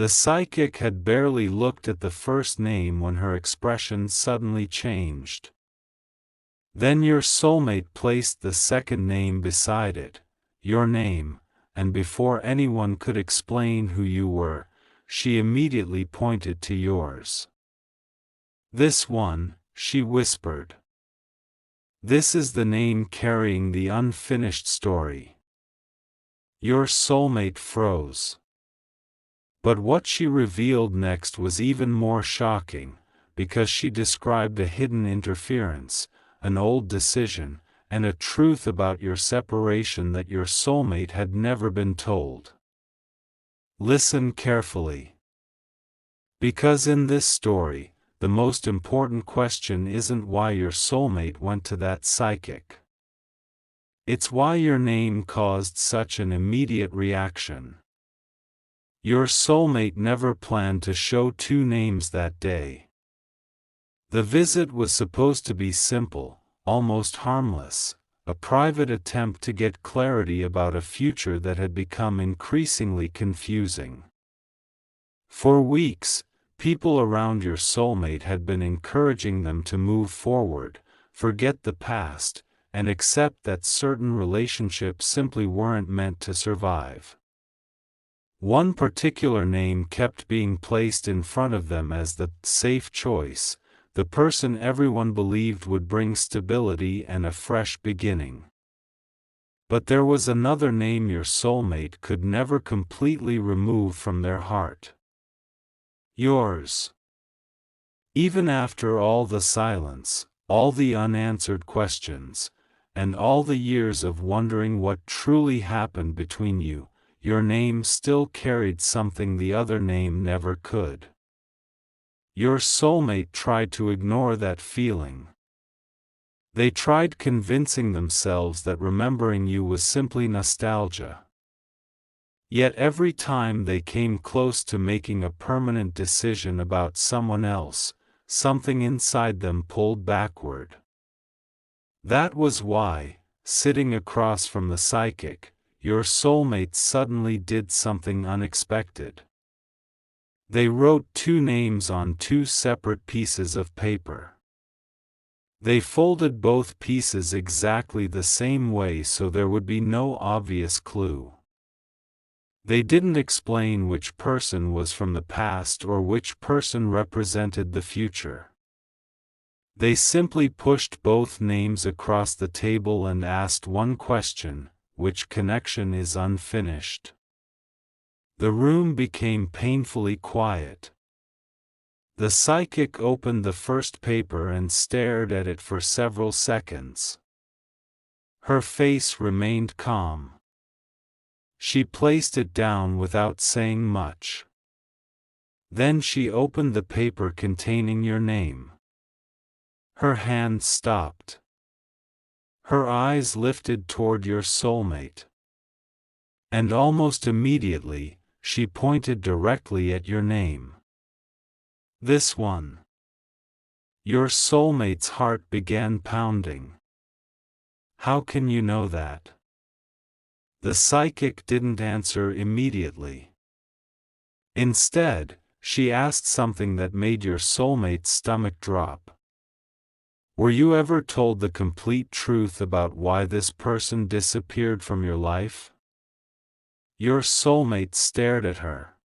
The psychic had barely looked at the first name when her expression suddenly changed. Then your soulmate placed the second name beside it, your name, and before anyone could explain who you were, she immediately pointed to yours. "This one," she whispered. "This is the name carrying the unfinished story." Your soulmate froze. But what she revealed next was even more shocking, because she described a hidden interference, an old decision, and a truth about your separation that your soulmate had never been told. Listen carefully. Because in this story, the most important question isn't why your soulmate went to that psychic. It's why your name caused such an immediate reaction. Your soulmate never planned to show two names that day. The visit was supposed to be simple, almost harmless, a private attempt to get clarity about a future that had become increasingly confusing. For weeks, people around your soulmate had been encouraging them to move forward, forget the past, and accept that certain relationships simply weren't meant to survive. One particular name kept being placed in front of them as the safe choice, the person everyone believed would bring stability and a fresh beginning. But there was another name your soulmate could never completely remove from their heart. Yours. Even after all the silence, all the unanswered questions, and all the years of wondering what truly happened between you, your name still carried something the other name never could. Your soulmate tried to ignore that feeling. They tried convincing themselves that remembering you was simply nostalgia. Yet every time they came close to making a permanent decision about someone else, something inside them pulled backward. That was why, sitting across from the psychic, your soulmate suddenly did something unexpected. They wrote two names on two separate pieces of paper. They folded both pieces exactly the same way so there would be no obvious clue. They didn't explain which person was from the past or which person represented the future. They simply pushed both names across the table and asked one question: which connection is unfinished? The room became painfully quiet. The psychic opened the first paper and stared at it for several seconds. Her face remained calm. She placed it down without saying much. Then she opened the paper containing your name. Her hand stopped. Her eyes lifted toward your soulmate. And almost immediately, she pointed directly at your name. This one. Your soulmate's heart began pounding. How can you know that? The psychic didn't answer immediately. Instead, she asked something that made your soulmate's stomach drop. Were you ever told the complete truth about why this person disappeared from your life? Your soulmate stared at her.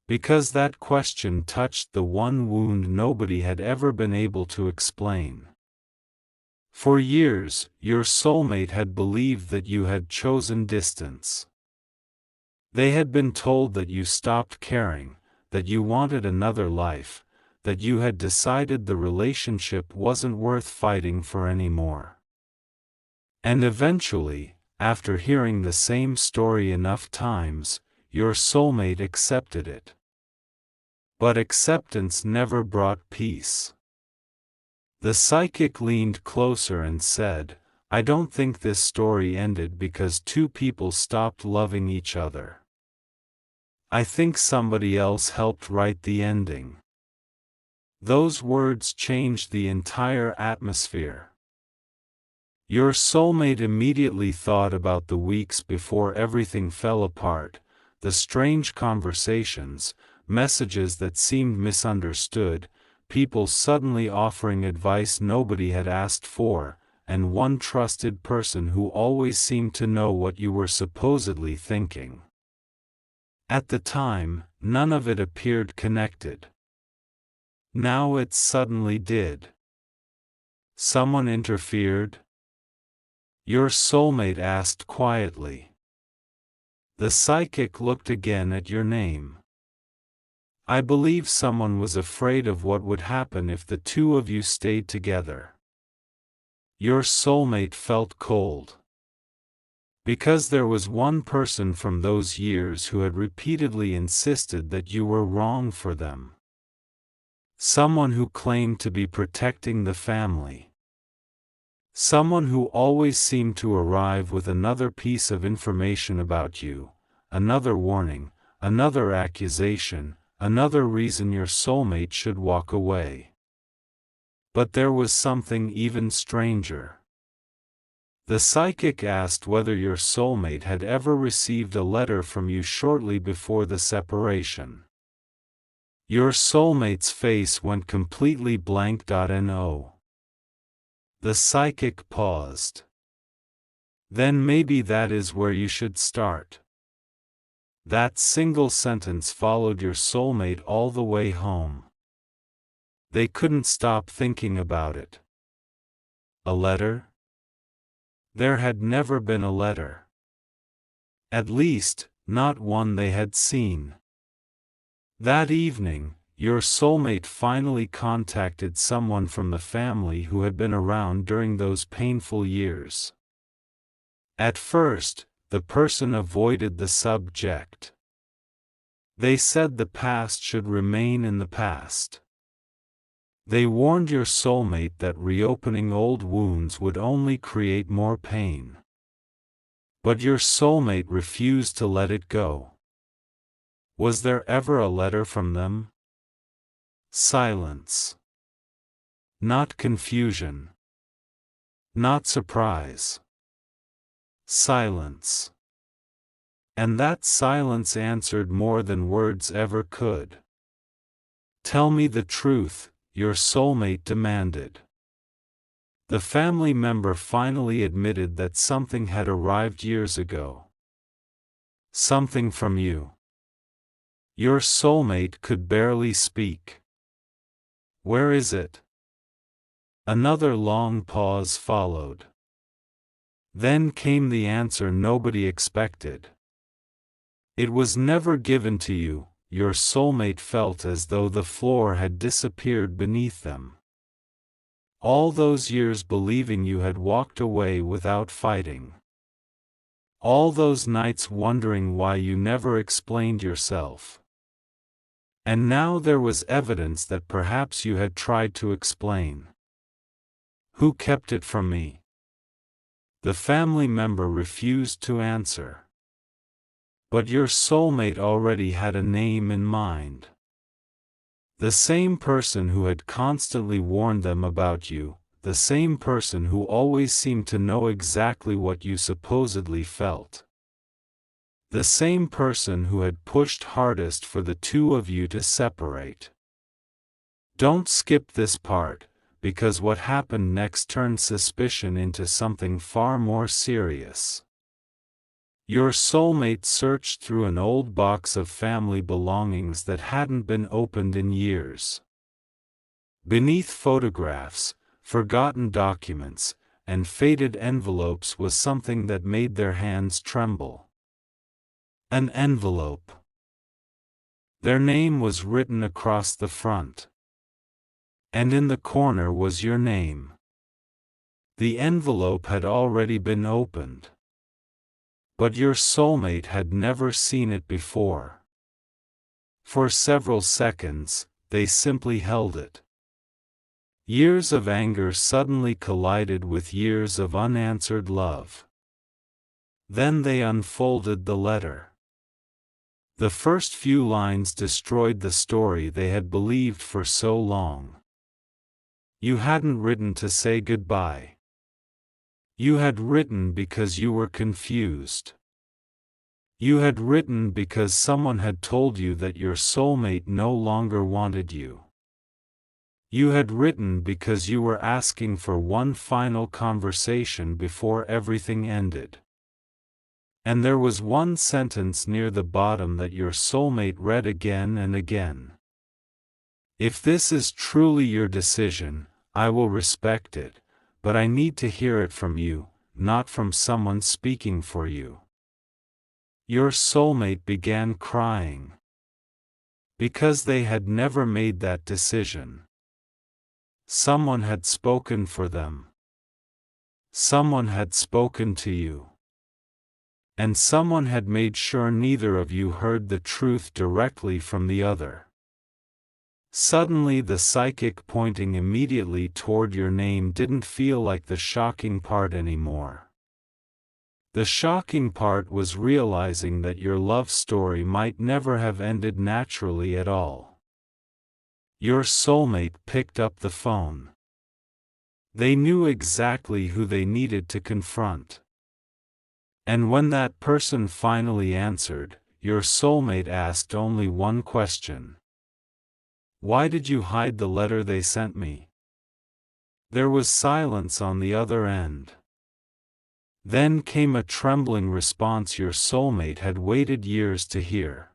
Because that question touched the one wound nobody had ever been able to explain. For years, your soulmate had believed that you had chosen distance. They had been told that you stopped caring, that you wanted another life, that you had decided the relationship wasn't worth fighting for anymore. And eventually, after hearing the same story enough times, your soulmate accepted it. But acceptance never brought peace. The psychic leaned closer and said, "I don't think this story ended because two people stopped loving each other. I think somebody else helped write the ending." Those words changed the entire atmosphere. Your soulmate immediately thought about the weeks before everything fell apart, the strange conversations, messages that seemed misunderstood, people suddenly offering advice nobody had asked for, and one trusted person who always seemed to know what you were supposedly thinking. At the time, none of it appeared connected. Now it suddenly did. Someone interfered? Your soulmate asked quietly. The psychic looked again at your name. I believe someone was afraid of what would happen if the two of you stayed together. Your soulmate felt cold. Because there was one person from those years who had repeatedly insisted that you were wrong for them. Someone who claimed to be protecting the family. Someone who always seemed to arrive with another piece of information about you, another warning, another accusation, another reason your soulmate should walk away. But there was something even stranger. The psychic asked whether your soulmate had ever received a letter from you shortly before the separation. Your soulmate's face went completely blank. No. The psychic paused. Then maybe that is where you should start. That single sentence followed your soulmate all the way home. They couldn't stop thinking about it. A letter? There had never been a letter. At least, not one they had seen. That evening, your soulmate finally contacted someone from the family who had been around during those painful years. At first, the person avoided the subject. They said the past should remain in the past. They warned your soulmate that reopening old wounds would only create more pain. But your soulmate refused to let it go. Was there ever a letter from them? Silence. Not confusion. Not surprise. Silence. And that silence answered more than words ever could. Tell me the truth, your soulmate demanded. The family member finally admitted that something had arrived years ago. Something from you. Your soulmate could barely speak. Where is it? Another long pause followed. Then came the answer nobody expected. It was never given to you. Your soulmate felt as though the floor had disappeared beneath them. All those years believing you had walked away without fighting. All those nights wondering why you never explained yourself. And now there was evidence that perhaps you had tried to explain. Who kept it from me? The family member refused to answer. But your soulmate already had a name in mind. The same person who had constantly warned them about you, the same person who always seemed to know exactly what you supposedly felt. The same person who had pushed hardest for the two of you to separate. Don't skip this part, because what happened next turned suspicion into something far more serious. Your soulmate searched through an old box of family belongings that hadn't been opened in years. Beneath photographs, forgotten documents, and faded envelopes was something that made their hands tremble. An envelope. Their name was written across the front. And in the corner was your name. The envelope had already been opened. But your soulmate had never seen it before. For several seconds, they simply held it. Years of anger suddenly collided with years of unanswered love. Then they unfolded the letter. The first few lines destroyed the story they had believed for so long. You hadn't written to say goodbye. You had written because you were confused. You had written because someone had told you that your soulmate no longer wanted you. You had written because you were asking for one final conversation before everything ended. And there was one sentence near the bottom that your soulmate read again and again. If this is truly your decision, I will respect it, but I need to hear it from you, not from someone speaking for you. Your soulmate began crying. Because they had never made that decision. Someone had spoken for them. Someone had spoken to you. And someone had made sure neither of you heard the truth directly from the other. Suddenly the psychic pointing immediately toward your name didn't feel like the shocking part anymore. The shocking part was realizing that your love story might never have ended naturally at all. Your soulmate picked up the phone. They knew exactly who they needed to confront. And when that person finally answered, your soulmate asked only one question. Why did you hide the letter they sent me? There was silence on the other end. Then came a trembling response your soulmate had waited years to hear.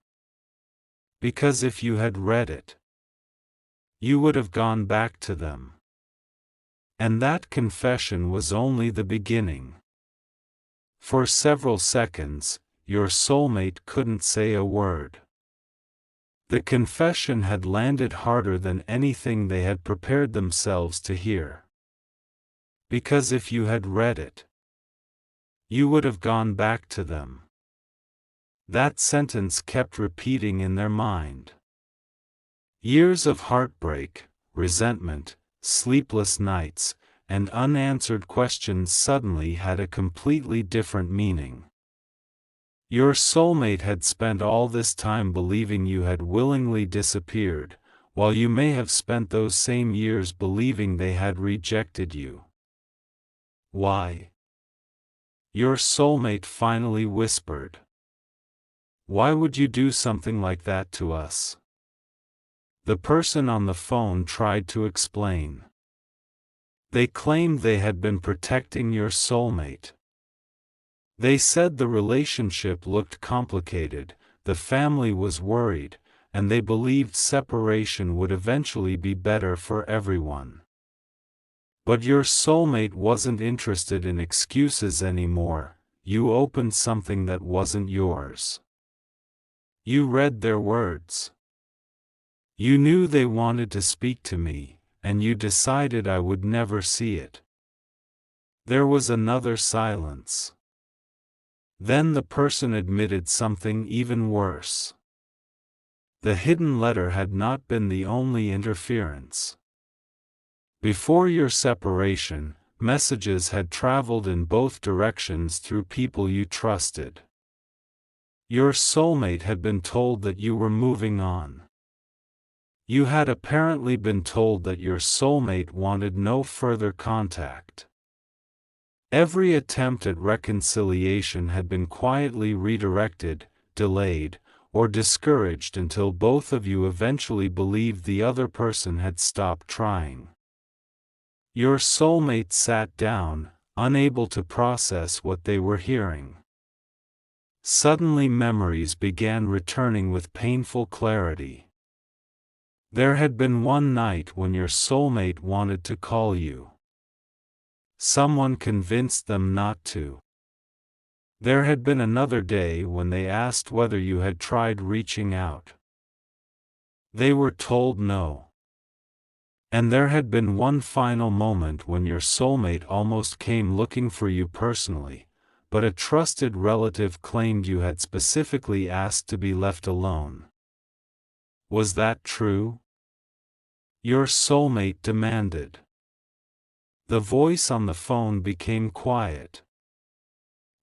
Because if you had read it, you would have gone back to them. And that confession was only the beginning. For several seconds, your soulmate couldn't say a word. The confession had landed harder than anything they had prepared themselves to hear. Because if you had read it, you would have gone back to them. That sentence kept repeating in their mind. Years of heartbreak, resentment, sleepless nights, and unanswered questions suddenly had a completely different meaning. Your soulmate had spent all this time believing you had willingly disappeared, while you may have spent those same years believing they had rejected you. Why? Your soulmate finally whispered. Why would you do something like that to us? The person on the phone tried to explain. They claimed they had been protecting your soulmate. They said the relationship looked complicated, the family was worried, and they believed separation would eventually be better for everyone. But your soulmate wasn't interested in excuses anymore. You opened something that wasn't yours. You read their words. You knew they wanted to speak to me, and you decided I would never see it. There was another silence. Then the person admitted something even worse. The hidden letter had not been the only interference. Before your separation, messages had traveled in both directions through people you trusted. Your soulmate had been told that you were moving on. You had apparently been told that your soulmate wanted no further contact. Every attempt at reconciliation had been quietly redirected, delayed, or discouraged until both of you eventually believed the other person had stopped trying. Your soulmate sat down, unable to process what they were hearing. Suddenly memories began returning with painful clarity. There had been one night when your soulmate wanted to call you. Someone convinced them not to. There had been another day when they asked whether you had tried reaching out. They were told no. And there had been one final moment when your soulmate almost came looking for you personally, but a trusted relative claimed you had specifically asked to be left alone. Was that true? Your soulmate demanded. The voice on the phone became quiet.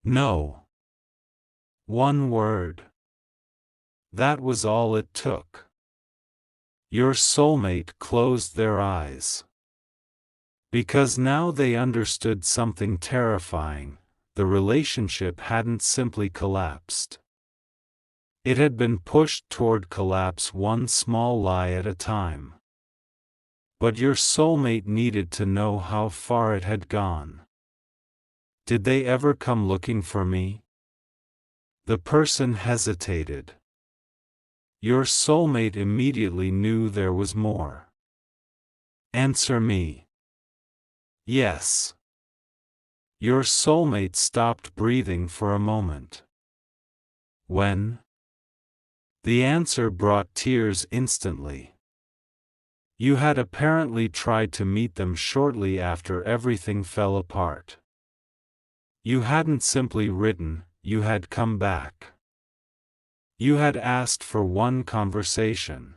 No. One word. That was all it took. Your soulmate closed their eyes. Because now they understood something terrifying. The relationship hadn't simply collapsed. It had been pushed toward collapse one small lie at a time. But your soulmate needed to know how far it had gone. Did they ever come looking for me? The person hesitated. Your soulmate immediately knew there was more. Answer me. Yes. Your soulmate stopped breathing for a moment. When? The answer brought tears instantly. You had apparently tried to meet them shortly after everything fell apart. You hadn't simply written, you had come back. You had asked for one conversation.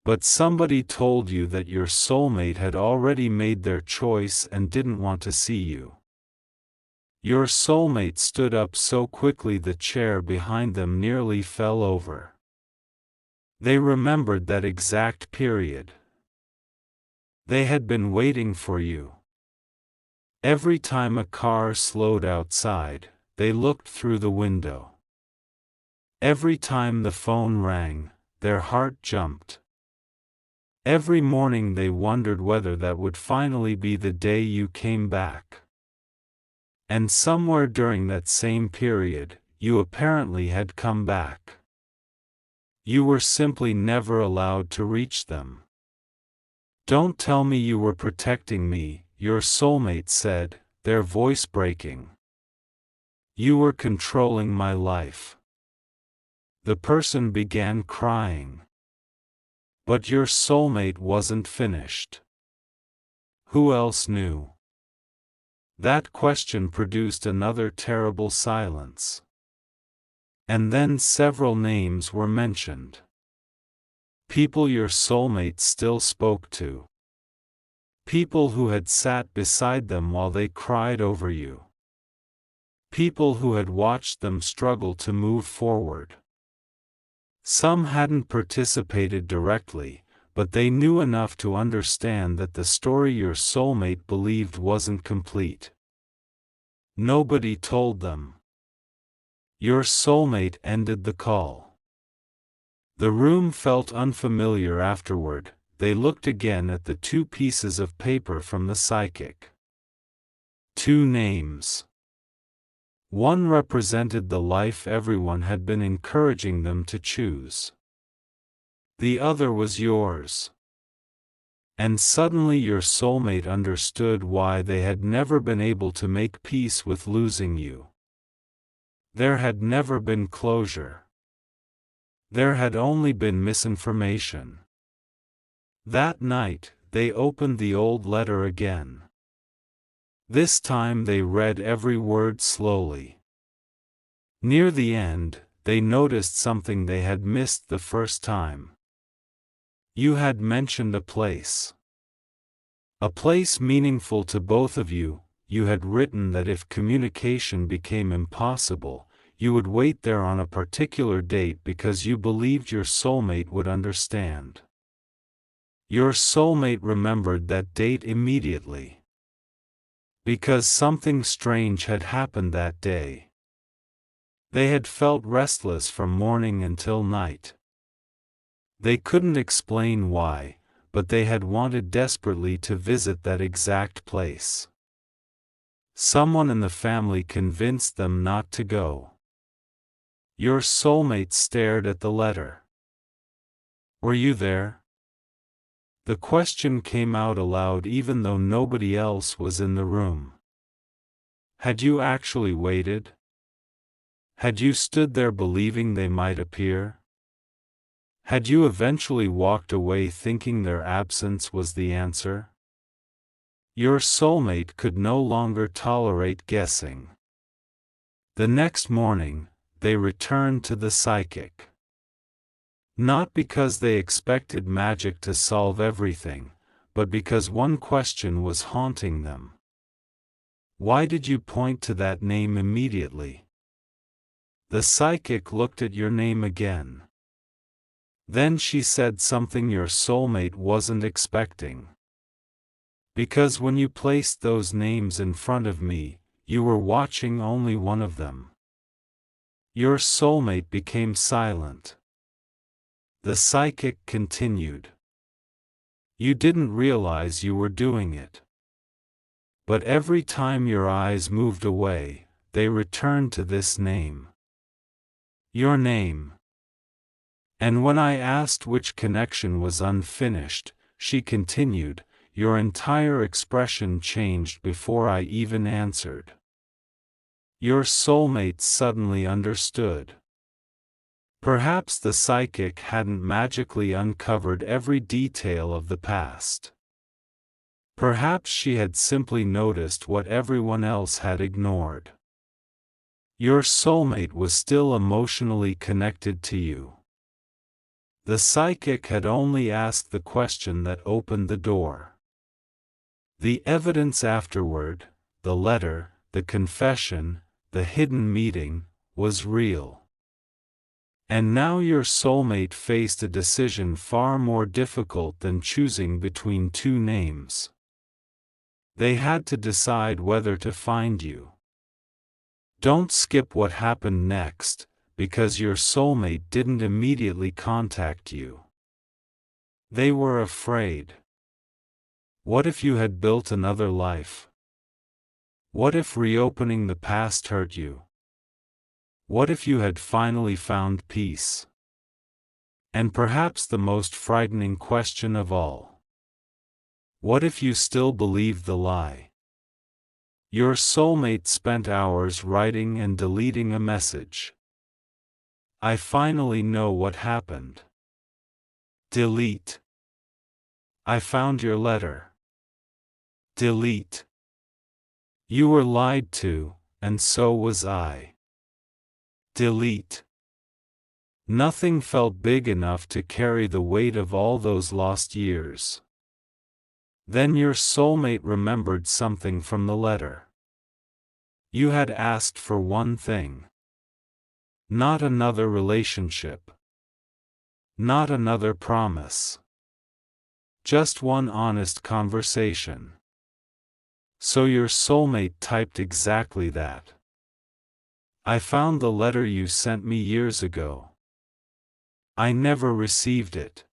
But somebody told you that your soulmate had already made their choice and didn't want to see you. Your soulmate stood up so quickly the chair behind them nearly fell over. They remembered that exact period. They had been waiting for you. Every time a car slowed outside, they looked through the window. Every time the phone rang, their heart jumped. Every morning they wondered whether that would finally be the day you came back. And somewhere during that same period, you apparently had come back. You were simply never allowed to reach them. Don't tell me you were protecting me, your soulmate said, their voice breaking. You were controlling my life. The person began crying. But your soulmate wasn't finished. Who else knew? That question produced another terrible silence. And then several names were mentioned. People your soulmate still spoke to. People who had sat beside them while they cried over you. People who had watched them struggle to move forward. Some hadn't participated directly, but they knew enough to understand that the story your soulmate believed wasn't complete. Nobody told them. Your soulmate ended the call. The room felt unfamiliar afterward. They looked again at the two pieces of paper from the psychic. Two names. One represented the life everyone had been encouraging them to choose. The other was yours. And suddenly your soulmate understood why they had never been able to make peace with losing you. There had never been closure. There had only been misinformation. That night, they opened the old letter again. This time they read every word slowly. Near the end, they noticed something they had missed the first time. You had mentioned a place. A place meaningful to both of you. You had written that if communication became impossible, you would wait there on a particular date because you believed your soulmate would understand. Your soulmate remembered that date immediately. Because something strange had happened that day. They had felt restless from morning until night. They couldn't explain why, but they had wanted desperately to visit that exact place. Someone in the family convinced them not to go. Your soulmate stared at the letter. Were you there? The question came out aloud even though nobody else was in the room. Had you actually waited? Had you stood there believing they might appear? Had you eventually walked away thinking their absence was the answer? Your soulmate could no longer tolerate guessing. The next morning, they returned to the psychic. Not because they expected magic to solve everything, but because one question was haunting them. Why did you point to that name immediately? The psychic looked at your name again. Then she said something your soulmate wasn't expecting. Because when you placed those names in front of me, you were watching only one of them. Your soulmate became silent. The psychic continued. You didn't realize you were doing it. But every time your eyes moved away, they returned to this name. Your name. And when I asked which connection was unfinished, she continued, your entire expression changed before I even answered. Your soulmate suddenly understood. Perhaps the psychic hadn't magically uncovered every detail of the past. Perhaps she had simply noticed what everyone else had ignored. Your soulmate was still emotionally connected to you. The psychic had only asked the question that opened the door. The evidence afterward, the letter, the confession, the hidden meeting, was real. And now your soulmate faced a decision far more difficult than choosing between two names. They had to decide whether to find you. Don't skip what happened next, because your soulmate didn't immediately contact you. They were afraid. What if you had built another life? What if reopening the past hurt you? What if you had finally found peace? And perhaps the most frightening question of all. What if you still believed the lie? Your soulmate spent hours writing and deleting a message. I finally know what happened. Delete. I found your letter. Delete. You were lied to, and so was I. Delete. Nothing felt big enough to carry the weight of all those lost years. Then your soulmate remembered something from the letter. You had asked for one thing. Not another relationship. Not another promise. Just one honest conversation. So your soulmate typed exactly that. I found the letter you sent me years ago. I never received it.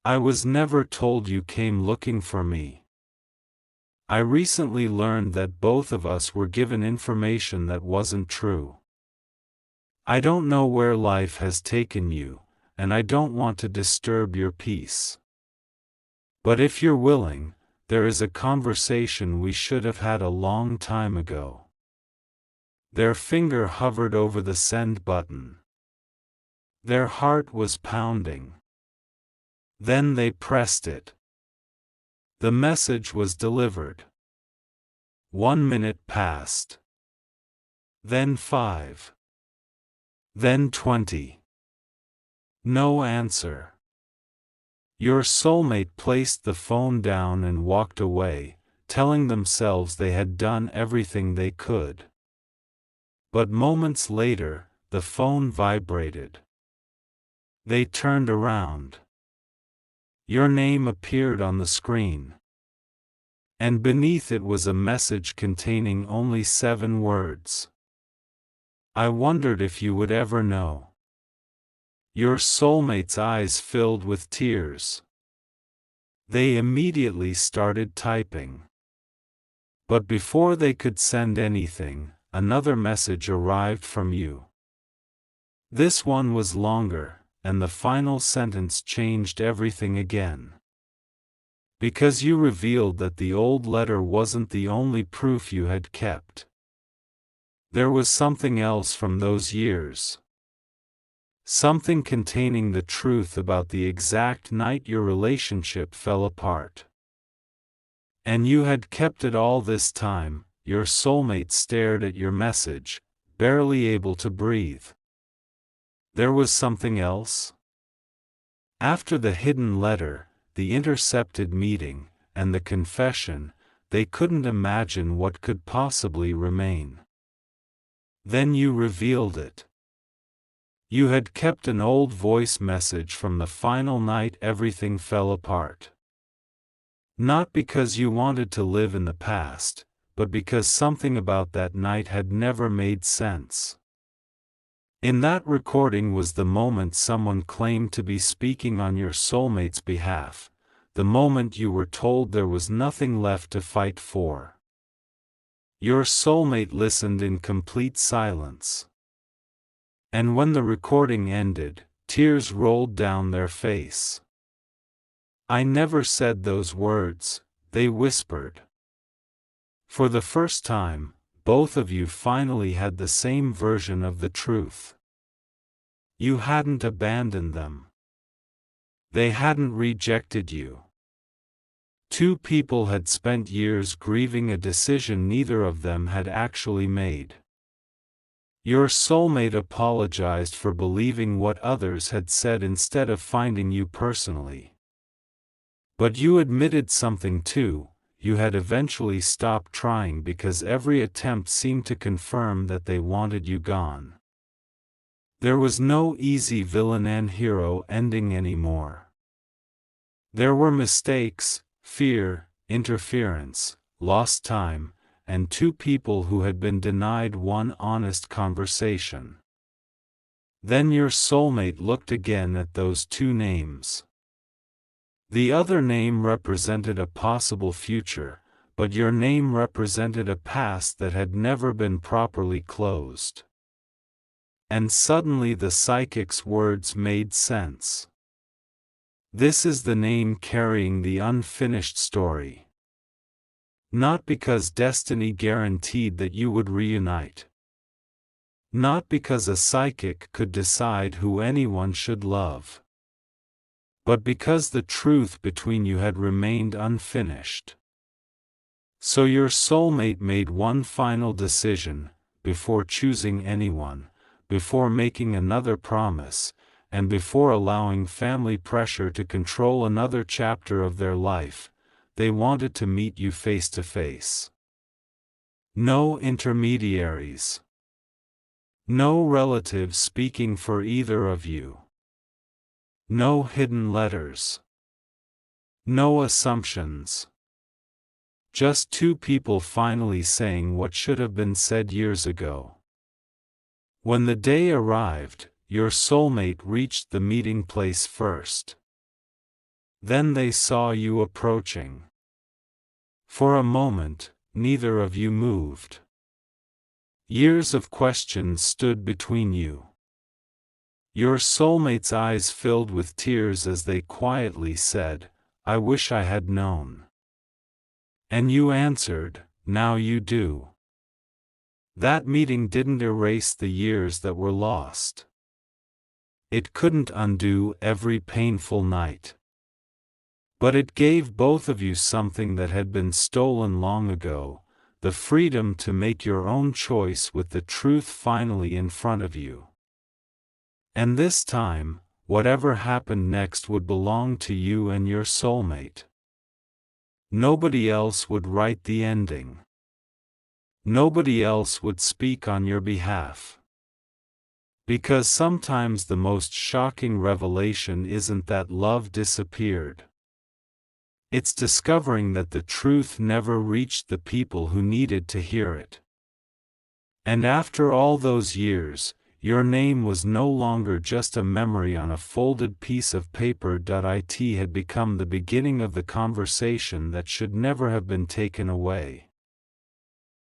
I was never told you came looking for me. I recently learned that both of us were given information that wasn't true. I don't know where life has taken you, and I don't want to disturb your peace. But if you're willing, there is a conversation we should have had a long time ago. Their finger hovered over the send button. Their heart was pounding. Then they pressed it. The message was delivered. 1 minute passed. Then 5. Then 20. No answer. Your soulmate placed the phone down and walked away, telling themselves they had done everything they could. But moments later, the phone vibrated. They turned around. Your name appeared on the screen. And beneath it was a message containing only 7 words. I wondered if you would ever know. Your soulmate's eyes filled with tears. They immediately started typing. But before they could send anything, another message arrived from you. This one was longer, and the final sentence changed everything again. Because you revealed that the old letter wasn't the only proof you had kept. There was something else from those years. Something containing the truth about the exact night your relationship fell apart. And you had kept it all this time. Your soulmate stared at your message, barely able to breathe. There was something else? After the hidden letter, the intercepted meeting, and the confession, they couldn't imagine what could possibly remain. Then you revealed it. You had kept an old voice message from the final night everything fell apart. Not because you wanted to live in the past, but because something about that night had never made sense. In that recording was the moment someone claimed to be speaking on your soulmate's behalf, the moment you were told there was nothing left to fight for. Your soulmate listened in complete silence. And when the recording ended, tears rolled down their face. "I never said those words," they whispered. For the first time, both of you finally had the same version of the truth. You hadn't abandoned them. They hadn't rejected you. Two people had spent years grieving a decision neither of them had actually made. Your soulmate apologized for believing what others had said instead of finding you personally. But you admitted something too. You had eventually stopped trying because every attempt seemed to confirm that they wanted you gone. There was no easy villain and hero ending anymore. There were mistakes, fear, interference, lost time, and two people who had been denied one honest conversation. Then your soulmate looked again at those two names. The other name represented a possible future, but your name represented a past that had never been properly closed. And suddenly the psychic's words made sense. This is the name carrying the unfinished story. Not because destiny guaranteed that you would reunite. Not because a psychic could decide who anyone should love. But because the truth between you had remained unfinished. So your soulmate made one final decision, before choosing anyone, before making another promise, and before allowing family pressure to control another chapter of their life. They wanted to meet you face to face. No intermediaries. No relatives speaking for either of you. No hidden letters. No assumptions. Just two people finally saying what should have been said years ago. When the day arrived, your soulmate reached the meeting place first. Then they saw you approaching. For a moment, neither of you moved. Years of questions stood between you. Your soulmate's eyes filled with tears as they quietly said, "I wish I had known." And you answered, "Now you do." That meeting didn't erase the years that were lost. It couldn't undo every painful night. But it gave both of you something that had been stolen long ago, the freedom to make your own choice with the truth finally in front of you. And this time, whatever happened next would belong to you and your soulmate. Nobody else would write the ending. Nobody else would speak on your behalf. Because sometimes the most shocking revelation isn't that love disappeared. It's discovering that the truth never reached the people who needed to hear it. And after all those years, your name was no longer just a memory on a folded piece of paper. It had become the beginning of the conversation that should never have been taken away.